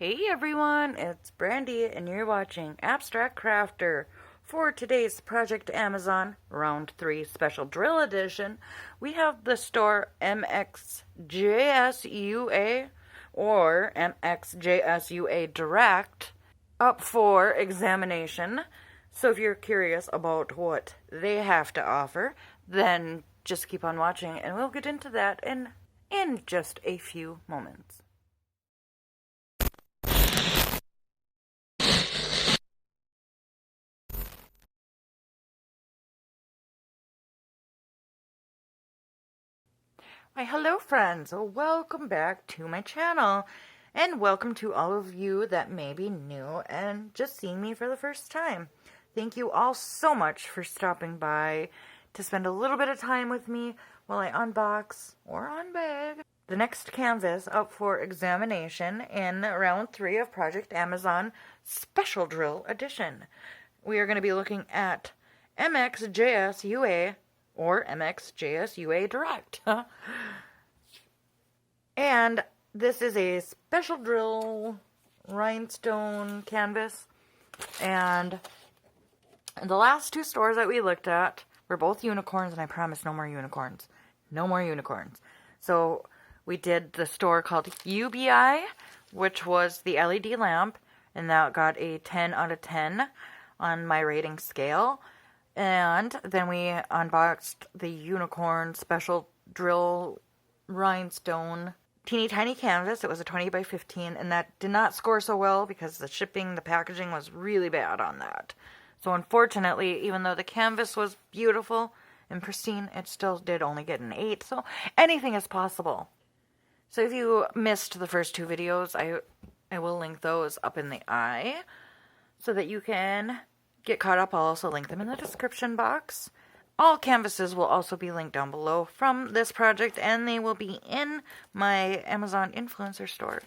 Hey everyone, it's Brandy and you're watching Abstract Crafter. For today's Project Amazon Round 3 Special Drill Edition, we have the store MXJSUA or MXJSUA Direct up for examination. So if you're curious about what they have to offer, then just keep on watching and we'll get into that in just a few moments. Why, hello friends, welcome back to my channel, and welcome to all of you that may be new and just seeing me for the first time. Thank you all so much for stopping by to spend a little bit of time with me while I unbox or unbag the next canvas up for examination in round 3 of Project Amazon Special Drill Edition. We are going to be looking at MXJSUA or MXJSUA Direct. And this is a special drill rhinestone canvas. And the last two stores that we looked at were both unicorns, and I promise no more unicorns. No more unicorns. So we did the store called UBI, which was the LED lamp, and that got a 10 out of 10 on my rating scale. And then we unboxed the unicorn special drill rhinestone teeny tiny canvas. It was a 20 by 15, and that did not score so well because the shipping, the packaging was really bad on that. So unfortunately, even though the canvas was beautiful and pristine, it still did only get an 8. So anything is possible. So if you missed the first two videos, I will link those up in the eye so that you can get caught up. I'll also link them in the description box. All canvases will also be linked down below from this project, and they will be in my Amazon influencer store.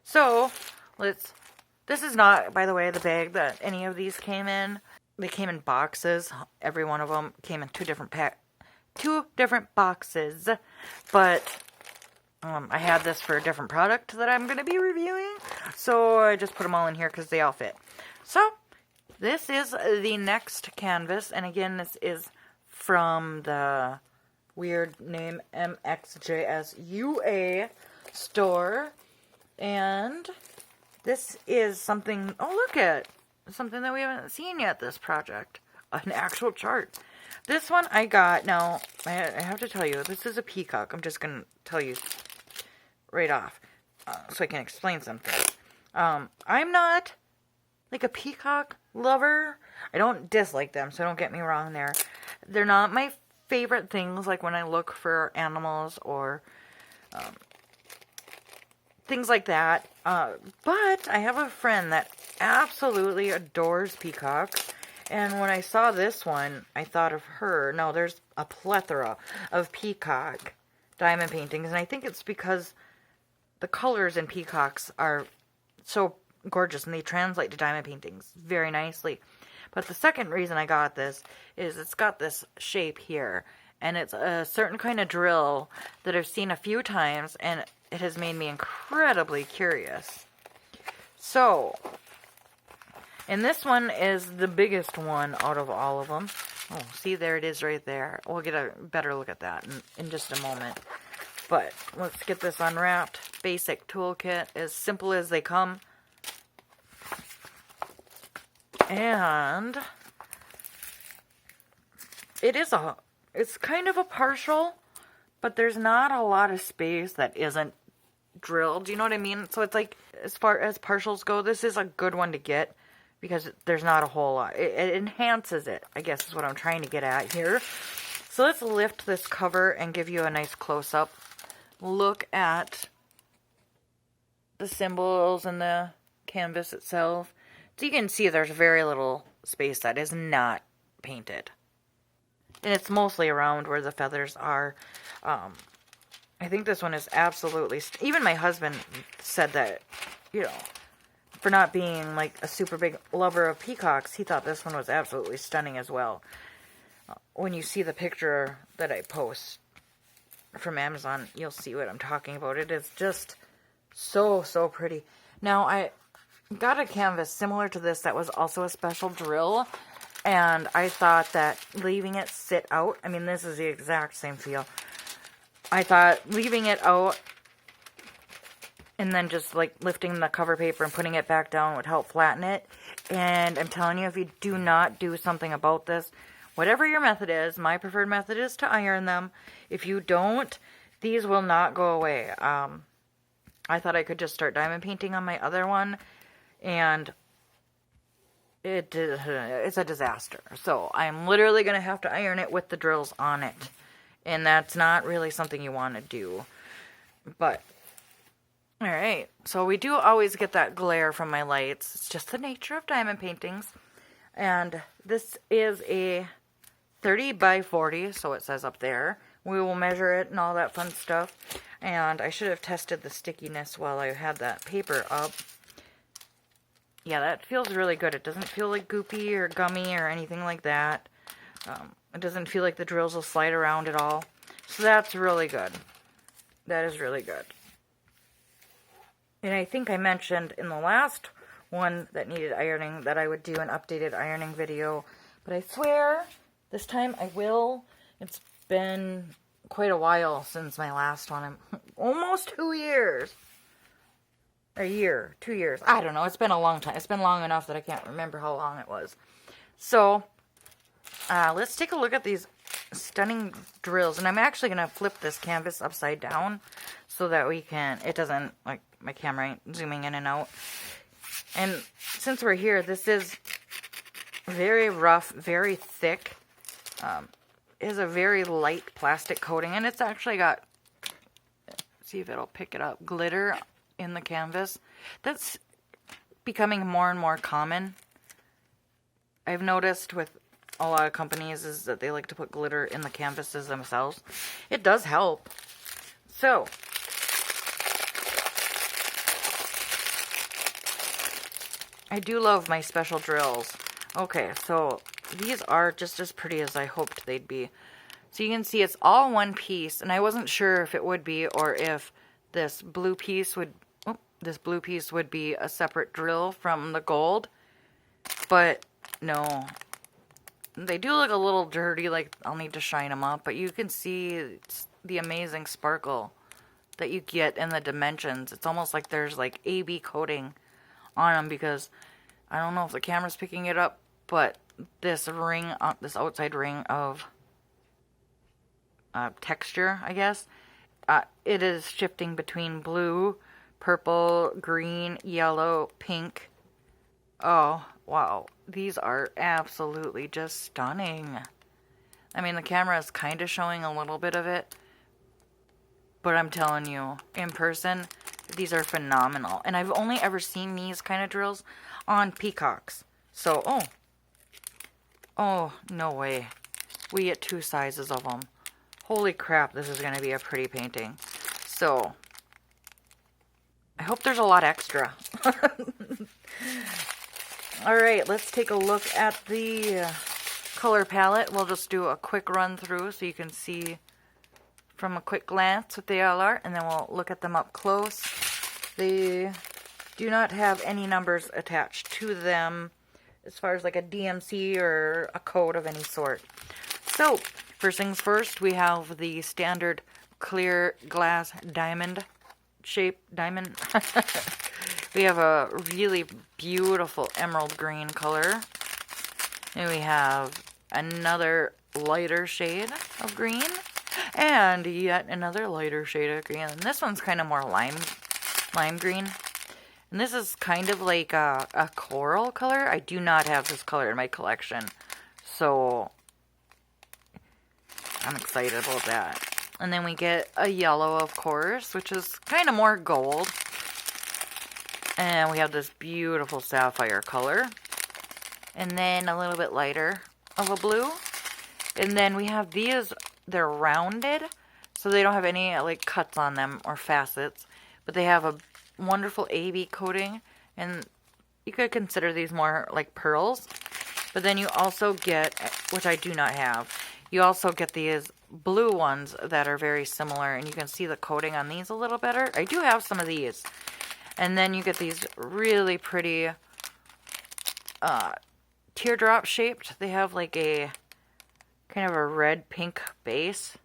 So, this is not, by the way, the bag that any of these came in. They came in boxes. Every one of them came in two different boxes. But I had this for a different product that I'm going to be reviewing. So I just put them all in here because they all fit. So this is the next canvas, and again, this is from the weird name MXJSUA store, and this is something, oh look at, something that we haven't seen yet, this project, an actual chart. This one I got, now, I have to tell you, this is a Peacock. I'm just going to tell you right off, so I can explain something. I'm not like a Peacock lover. I don't dislike them, so don't get me wrong there. They're not my favorite things, like when I look for animals or things like that. But I have a friend that absolutely adores peacocks. And when I saw this one, I thought of her. Now, there's a plethora of peacock diamond paintings, and I think it's because the colors in peacocks are so gorgeous, and they translate to diamond paintings very nicely. But the second reason I got this is it's got this shape here, and it's a certain kind of drill that I've seen a few times, and it has made me incredibly curious. So, and this one is the biggest one out of all of them. Oh, see, there it is right there. We'll get a better look at that in just a moment. But let's get this unwrapped. Basic toolkit, as simple as they come. And it's kind of a partial, but there's not a lot of space that isn't drilled. You know what I mean? So it's like, as far as partials go, this is a good one to get because there's not a whole lot. It enhances it, I guess is what I'm trying to get at here. So let's lift this cover and give you a nice close-up look at the symbols and the canvas itself. So you can see there's very little space that is not painted. And it's mostly around where the feathers are. I think this one is absolutely... Even my husband said that, you know, for not being like a super big lover of peacocks, he thought this one was absolutely stunning as well. When you see the picture that I post from Amazon, you'll see what I'm talking about. It is just So, so pretty. Now, I got a canvas similar to this that was also a special drill, and I thought that leaving it sit out, I mean, this is the exact same feel. I thought leaving it out and then just like lifting the cover paper and putting it back down would help flatten it. And I'm telling you, if you do not do something about this, whatever your method is, my preferred method is to iron them. If you don't, these will not go away. I thought I could just start diamond painting on my other one, and it's a disaster. So I'm literally going to have to iron it with the drills on it. And that's not really something you want to do. But, alright. So we do always get that glare from my lights. It's just the nature of diamond paintings. And this is a 30 by 40, so it says up there. We will measure it and all that fun stuff. And I should have tested the stickiness while I had that paper up. Yeah, that feels really good. It doesn't feel like goopy or gummy or anything like that. It doesn't feel like the drills will slide around at all. So that's really good. That is really good. And I think I mentioned in the last one that needed ironing that I would do an updated ironing video. But I swear, this time I will. It's been quite a while since my last one. Almost 2 years. A year, 2 years. I don't know. It's been a long time. It's been long enough that I can't remember how long it was. So, let's take a look at these stunning drills. And I'm actually going to flip this canvas upside down so that we can, it doesn't, like, my camera ain't zooming in and out. And since we're here, this is very rough, very thick. It is a very light plastic coating. And it's actually got, see if it'll pick it up, glitter in the canvas. That's becoming more and more common. I've noticed with a lot of companies is that they like to put glitter in the canvases themselves. It does help. So, I do love my special drills. Okay, so these are just as pretty as I hoped they'd be. So you can see it's all one piece, and I wasn't sure if it would be or if this blue piece would be a separate drill from the gold. But no. They do look a little dirty, like I'll need to shine them up, but you can see the amazing sparkle that you get in the dimensions. It's almost like there's like AB coating on them, because I don't know if the camera's picking it up, but this ring, this outside ring of texture, I guess, it is shifting between blue, purple, green, yellow, pink. Oh, wow. These are absolutely just stunning. I mean, the camera is kind of showing a little bit of it, but I'm telling you, in person, these are phenomenal. And I've only ever seen these kind of drills on Peacocks. So, oh, no way. We get 2 sizes of them. Holy crap, this is going to be a pretty painting. So, I hope there's a lot extra. Alright, let's take a look at the color palette. We'll just do a quick run through so you can see from a quick glance what they all are, and then we'll look at them up close. They do not have any numbers attached to them as far as like a DMC or a code of any sort. So, first things first, we have the standard clear glass diamond shape diamond. We have a really beautiful emerald green color. And we have another lighter shade of green. And yet another lighter shade of green. And this one's kind of more lime green. And this is kind of like a coral color. I do not have this color in my collection. So, I'm excited about that. And then we get a yellow, of course, which is kind of more gold. And we have this beautiful sapphire color. And then a little bit lighter of a blue. And then we have these, they're rounded. So they don't have any like cuts on them or facets. But they have a wonderful AB coating. And you could consider these more like pearls. But then you also get, which I do not have, you also get these blue ones that are very similar, and you can see the coating on these a little better. I do have some of these. And then you get these really pretty teardrop shaped. They have like a kind of a red-pink base.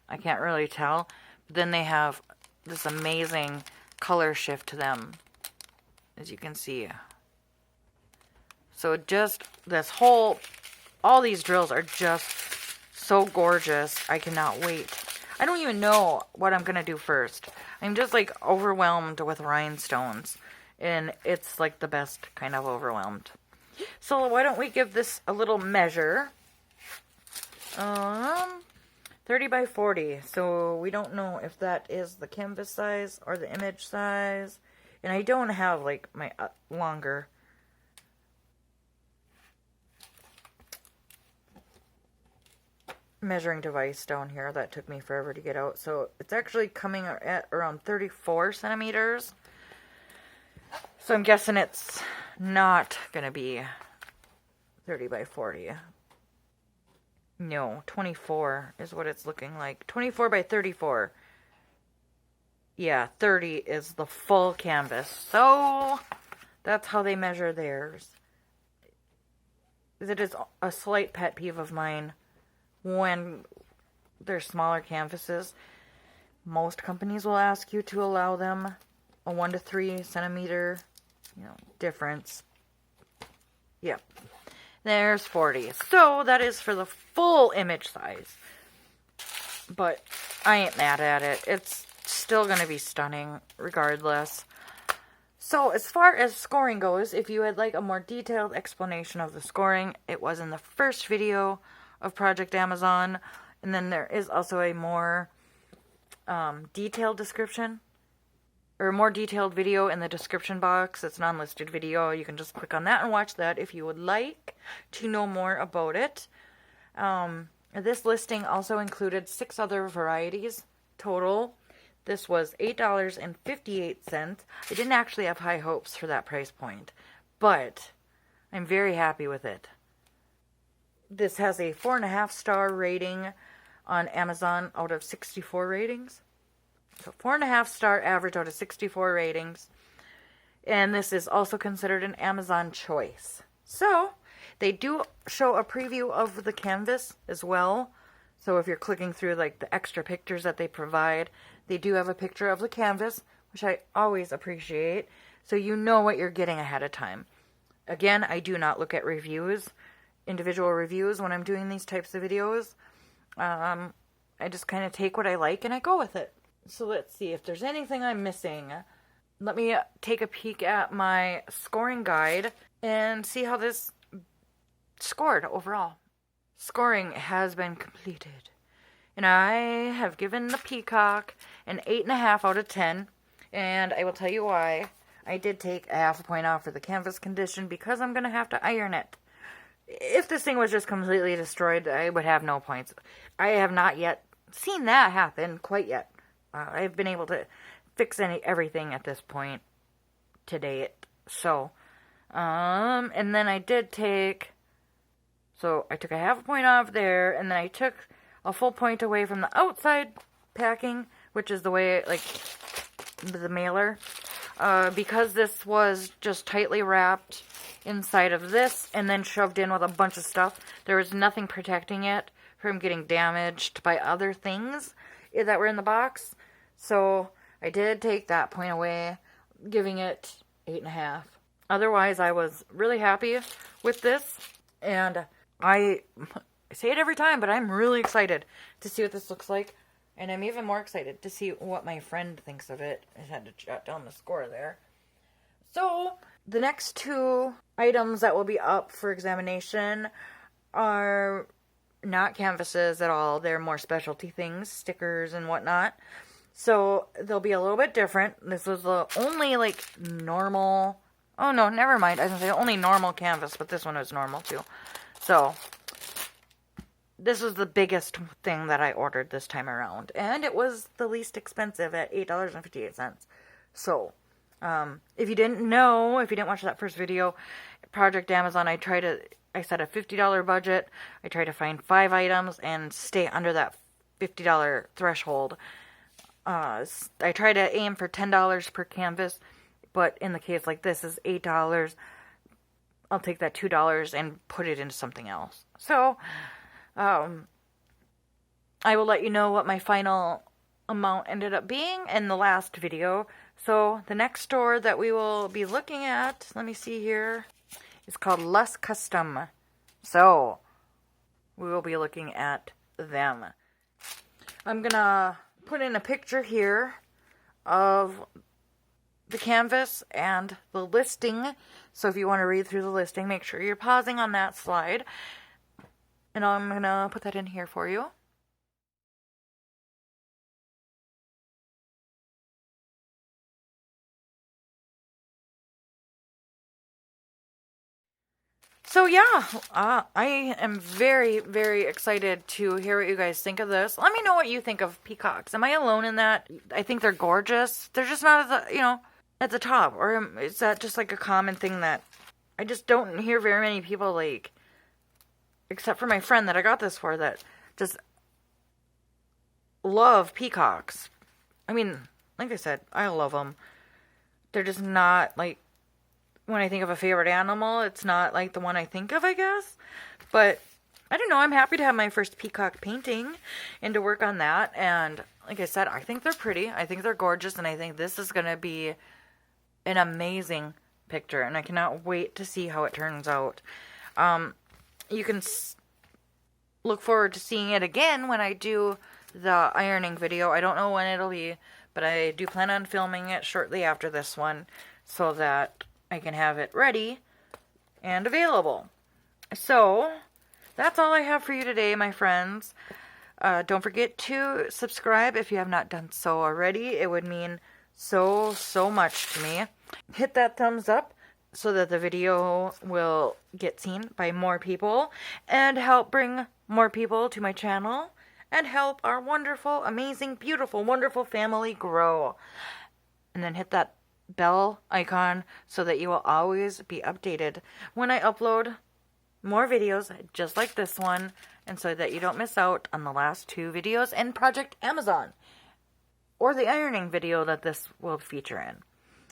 I can't really tell. But then they have this amazing color shift to them, as you can see. So just this whole, all these drills are just so gorgeous. I cannot wait. I don't even know what I'm going to do first. I'm just like overwhelmed with rhinestones. And it's like the best kind of overwhelmed. So why don't we give this a little measure. 30 by 40. So we don't know if that is the canvas size or the image size. And I don't have like my longer measuring device down here. That took me forever to get out. So it's actually coming at around 34 centimeters. So I'm guessing it's not going to be 30 by 40. No, 24 is what it's looking like. 24 by 34. Yeah, 30 is the full canvas. So that's how they measure theirs. It is a slight pet peeve of mine when they're smaller canvases. Most companies will ask you to allow them a 1 to 3 centimeter, difference. Yep. There's 40. So that is for the full image size. But I ain't mad at it. It's still going to be stunning regardless. So as far as scoring goes, if you would like a more detailed explanation of the scoring, it was in the first video of Project Amazon. And then there is also a more detailed description, or a more detailed video in the description box. It's an unlisted video. You can just click on that and watch that if you would like to know more about it. This listing also included 6 other varieties total. This was $8.58. I didn't actually have high hopes for that price point, but I'm very happy with it. This has a 4.5 star rating on Amazon out of 64 ratings. So 4.5 star average out of 64 ratings. And this is also considered an Amazon choice. So they do show a preview of the canvas as well. So if you're clicking through like the extra pictures that they provide, they do have a picture of the canvas, which I always appreciate. So you know what you're getting ahead of time. Again, I do not look at reviews, individual reviews when I'm doing these types of videos. I just kind of take what I like and I go with it. So let's see if there's anything I'm missing. Let me take a peek at my scoring guide and see how this scored overall. Scoring has been completed. And I have given the Peacock an 8.5 out of 10. And I will tell you why. I did take a half a point off for the canvas condition because I'm going to have to iron it. If this thing was just completely destroyed, I would have no points. I have not yet seen that happen quite yet. I've been able to fix everything at this point to date. So, and then I did take, so I took a half a point off there, and then I took a full point away from the outside packing, which is the way, like, the mailer, because this was just tightly wrapped inside of this and then shoved in with a bunch of stuff. There was nothing protecting it from getting damaged by other things that were in the box. So I did take that point away, giving it 8.5. Otherwise, I was really happy with this, and I say it every time, but I'm really excited to see what this looks like, and I'm even more excited to see what my friend thinks of it. I had to jot down the score there. So the next 2 items that will be up for examination are not canvases at all. They're more specialty things, stickers and whatnot. So they'll be a little bit different. This was the only like normal, oh no, never mind. I was going to say only normal canvas, but this one was normal too. So this was the biggest thing that I ordered this time around. And it was the least expensive at $8.58. So if you didn't know, if you didn't watch that first video, Project Amazon, I try to I set a $50 budget. I try to find 5 items and stay under that $50 threshold. I try to aim for $10 per canvas, but in the case like this is $8. I'll take that $2 and put it into something else. So, I will let you know what my final amount ended up being in the last video. So, the next store that we will be looking at, let me see here, is called Less Custom. So, we will be looking at them. I'm gonna put in a picture here of the canvas and the listing. So if you want to read through the listing, make sure you're pausing on that slide. And I'm gonna put that in here for you. So yeah, I am very, very excited to hear what you guys think of this. Let me know what you think of peacocks. Am I alone in that? I think they're gorgeous. They're just not at the, at the top. Or is that just like a common thing that I just don't hear very many people like, except for my friend that I got this for, that just love peacocks. I mean, like I said, I love them. They're just not like, when I think of a favorite animal, it's not like the one I think of, I guess. But I don't know, I'm happy to have my first peacock painting and to work on that. And like I said, I think they're pretty. I think they're gorgeous. And I think this is going to be an amazing picture. And I cannot wait to see how it turns out. You can look forward to seeing it again when I do the ironing video. I don't know when it'll be, but I do plan on filming it shortly after this one so that I can have it ready and available. So, that's all I have for you today, my friends. Don't forget to subscribe if you have not done so already. It would mean so, so much to me. Hit that thumbs up so that the video will get seen by more people and help bring more people to my channel and help our wonderful, amazing, beautiful, wonderful family grow. And then hit that bell icon so that you will always be updated when I upload more videos just like this one, and so that you don't miss out on the last 2 videos and Project Amazon or the ironing video that this will feature in.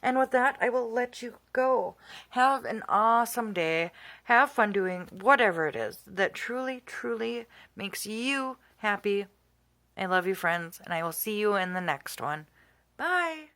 And with that, I will let you go. Have an awesome day. Have fun doing whatever it is that truly, truly makes you happy. I love you, friends, and I will see you in the next one. Bye!